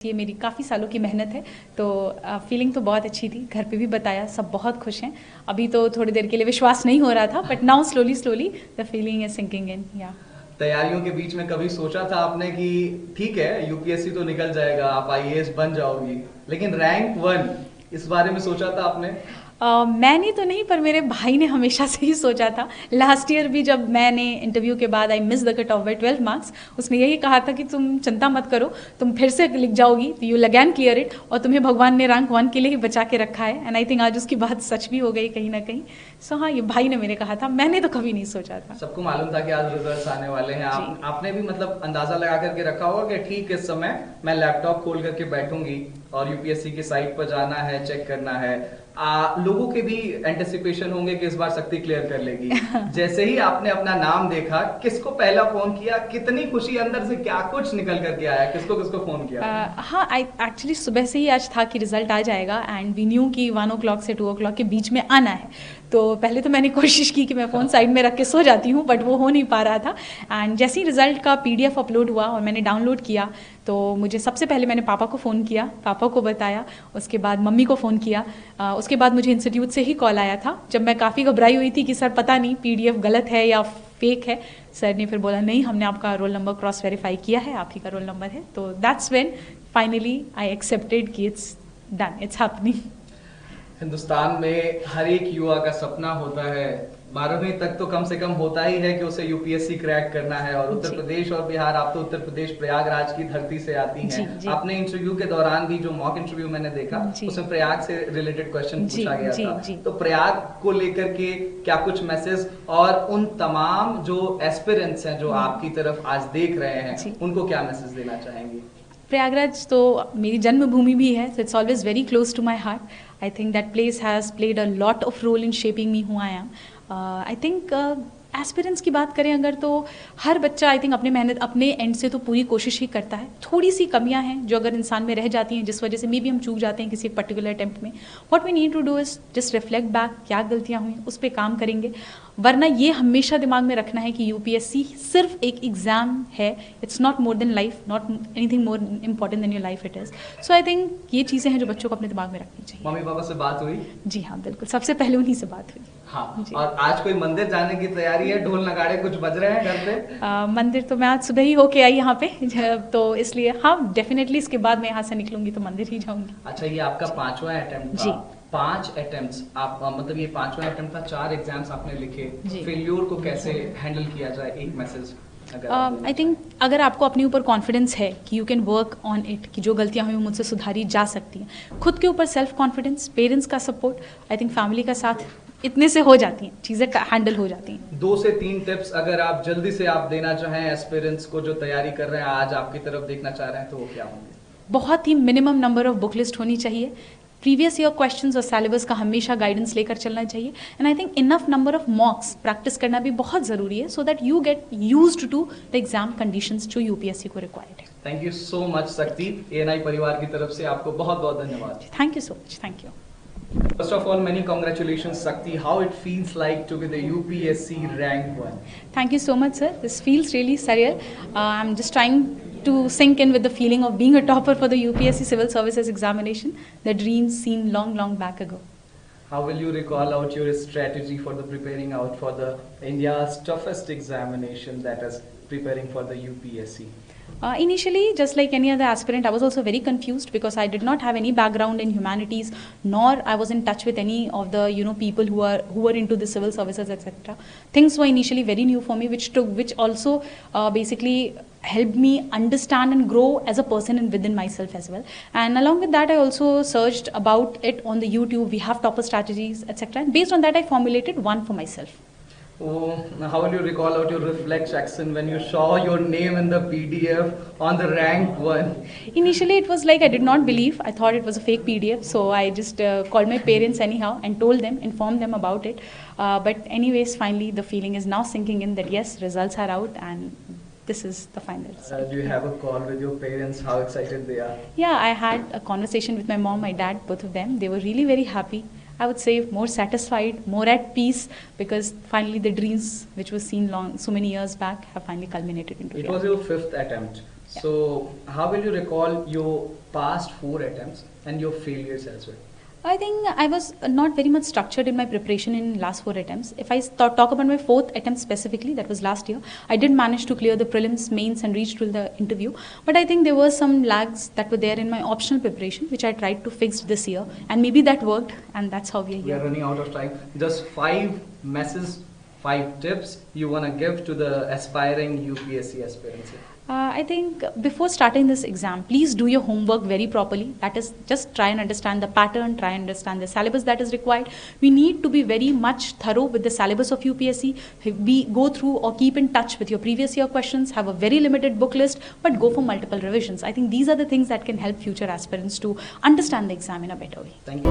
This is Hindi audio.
ये मेरी काफ़ी सालों की मेहनत है, तो फीलिंग तो बहुत अच्छी थी। घर पे भी बताया, सब बहुत खुश हैं। अभी तो थोड़ी देर के लिए विश्वास नहीं हो रहा था, but now slowly slowly the feeling is sinking in. या तैयारियों के बीच में कभी सोचा था आपने कि ठीक है यूपीएससी तो निकल जाएगा, आप आईएएस बन जाओगी, लेकिन रैंक वन, इस बारे में सोचा था आपने? मैंने तो नहीं, पर मेरे भाई ने हमेशा से ही सोचा था। लास्ट ईयर भी जब मैंने इंटरव्यू के बाद I miss the cut off by 12 marks, उसने यही कहा था कि तुम चिंता मत करो, तुम फिर से लिख जाओगी, you will again clear it, और तुम्हें भगवान ने रैंक वन के लिए ही बचा के रखा है। एंड आई थिंक आज उसकी बात सच भी हो गई कहीं ना कहीं। सो हाँ, ये भाई ने मेरे कहा था, मैंने तो कभी नहीं सोचा था। सबको मालूम था कि आज रिजल्ट्स आने वाले हैं। आपने भी मतलब अंदाजा लगा करके रखा होगा कि ठीक इस समय मैं लैपटॉप खोल करके बैठूंगी और यूपीएससी की साइट पर जाना है, चेक करना है। लोगों के भी एंटिसिपेशन होंगे कि इस बार शक्ति क्लियर कर लेगी। जैसे ही आपने अपना नाम देखा, किसको पहला फोन किया, कितनी खुशी अंदर से, क्या कुछ निकल करके आया, किसको किसको फोन किया? हाँ, आई एक्चुअली सुबह से ही आज था कि रिजल्ट आ जाएगा, एंड वी न्यू कि 1 o'clock से 2 o'clock के बीच में आना है। तो पहले तो मैंने कोशिश की कि मैं फ़ोन साइड में रख के सो जाती हूँ, बट वो हो नहीं पा रहा था। एंड जैसे ही रिजल्ट का PDF अपलोड हुआ और मैंने डाउनलोड किया, तो मुझे सबसे पहले मैंने पापा को फ़ोन किया, पापा को बताया, उसके बाद मम्मी को फ़ोन किया। उसके बाद मुझे इंस्टीट्यूट से ही कॉल आया था, जब मैं काफ़ी घबराई हुई थी कि सर पता नहीं PDF गलत है या फेक है। सर ने फिर बोला नहीं, हमने आपका रोल नंबर क्रॉस वेरीफाई किया है, आप ही का रोल नंबर है। तो that's when finally I accepted कि it's done, it's happening. Hindustan में हर एक युवा का सपना होता है, 12वीं तक तो कम से कम होता ही है कि उसे यूपीएससी क्रैक करना है। और उत्तर प्रदेश और बिहार, आप तो उत्तर प्रदेश प्रयागराज की धरती से आती हैं। आपने इंटरव्यू के दौरान भी, जो मॉक इंटरव्यू मैंने देखा, उसमें प्रयाग से रिलेटेड क्वेश्चन पूछा गया था। तो प्रयाग को लेकर के क्या कुछ मैसेज, और उन तमाम जो एस्पिरेंट्स हैं जो आपकी तरफ आज देख रहे हैं, उनको क्या मैसेज देना चाहेंगे? प्रयागराज तो मेरी जन्मभूमि भी है, so it's always very close to my heart. I think that place has played a lot of role in shaping me who I am. I think aspirants की बात करें अगर, तो हर बच्चा आई थिंक अपने मेहनत, अपने एंड से तो पूरी कोशिश ही करता है। थोड़ी सी कमियां हैं जो अगर इंसान में रह जाती हैं, जिस वजह से मे भी हम चूक जाते हैं किसी एक पर्टिकुलर अटेम्प्ट में। What we need to do is just reflect back, क्या गलतियां हुई उस पर काम करेंगे। वरना ये हमेशा दिमाग में रखना है कि यूपीएससी सिर्फ एक एग्जाम है, it's not more than life, not anything more important than your life it is. So I think ये चीज़ें हैं जो बच्चों को अपने दिमाग में रखनी चाहिए। मम्मी पापा से बात हुई? जी हाँ, बिल्कुल, सबसे पहले उन्हीं से बात हुई। हाँ, और आज कोई मंदिर जाने की तैयारी है? ढोल नगाड़े कुछ बज रहे हैं घर पे? मंदिर तो मैं आज सुबह ही होके आई यहाँ पे, तो इसलिए हाँ, डेफिनेटली इसके बाद मैं यहाँ से निकलूंगी तो मंदिर ही जाऊंगी। अच्छा, ये आपका 5वां अटेम्प्ट था? 5 अटेम्प्ट्स, आप मतलब ये 5वां अटेम्प्ट था, 4 एग्जाम्स आपने लिखे। फेल्योर को कैसे हैंडल किया जाए, एक मैसेज? आई थिंक अगर आपको अपने ऊपर कॉन्फिडेंस है कि you can work on it, कि जो गलतियां हुई मुझसे सुधारी जा सकती हैं, खुद के ऊपर सेल्फ कॉन्फिडेंस, पेरेंट्स का सपोर्ट, आई थिंक फैमिली का साथ, इतने से हो जाती हैं चीज़ें, हैंडल हो जाती हैं। 2 से 3 टिप्स अगर आप जल्दी से आप देना चाहें एस्पिरेंट्स को जो तैयारी कर रहे हैं, आज आपकी तरफ देखना चाह रहे हैं, तो वो क्या होंगे? बहुत ही minimum number of book list होनी चाहिए। प्रीवियस ईयर क्वेश्चंस और सिलेबस का हमेशा गाइडेंस लेकर चलना चाहिए। And I think enough number of mocks practice करना भी बहुत ज़रूरी है, so that you get used to the exam conditions जो यूपीएससी को रिक्वायर्ड है। Thank you so much Shakti, ANI परिवार की तरफ से आपको बहुत बहुत धन्यवाद। Thank you so much, thank you. First of all, many congratulations, Shakti. How it feels like to be the UPSC rank 1? Thank you so much, sir. This feels really surreal. I'm just trying to sink in with the feeling of being a topper for the UPSC Civil Services examination. The dreams seen long, long back ago. How will you recall out your strategy for the preparing out for the India's toughest examination, that is preparing for the UPSC? Initially, just like any other aspirant, I was also very confused because I did not have any background in humanities, nor I was in touch with any of the people who were into the civil services, etc. Things were initially very new for me, which also basically helped me understand and grow as a person and within myself as well. And along with that, I also searched about it on the YouTube. We have topper strategies, etc. And based on that, I formulated one for myself. Oh, how will you recall out your reflex action when you saw your name in the PDF on the rank 1? Initially, it was like I did not believe. I thought it was a fake PDF. So I just called my parents anyhow and told them, informed them about it. But anyways, finally, the feeling is now sinking in that yes, results are out and this is the final result. Do you have a call with your parents? How excited they are? Yeah, I had a conversation with my mom, my dad, both of them. They were really very happy. I would say more satisfied, more at peace, because finally the dreams which was seen so many years back have finally culminated into reality. It was your 5th attempt. Yeah. So, how will you recall your past 4 attempts and your failures as well? I think I was not very much structured in my preparation in last 4 attempts. If I talk about my fourth attempt specifically, that was last year, I did manage to clear the prelims, mains, and reach to the interview. But I think there were some lags that were there in my optional preparation, which I tried to fix this year, and maybe that worked, and that's how we are We are here. running out of time. Just 5 tips you want to give to the aspiring UPSC aspirants. I think before starting this exam, please do your homework very properly. That is, just try and understand the pattern, try and understand the syllabus that is required. We need to be very much thorough with the syllabus of UPSC. We go through or keep in touch with your previous year questions, have a very limited book list, but go for multiple revisions. I think these are the things that can help future aspirants to understand the exam in a better way. Thank you.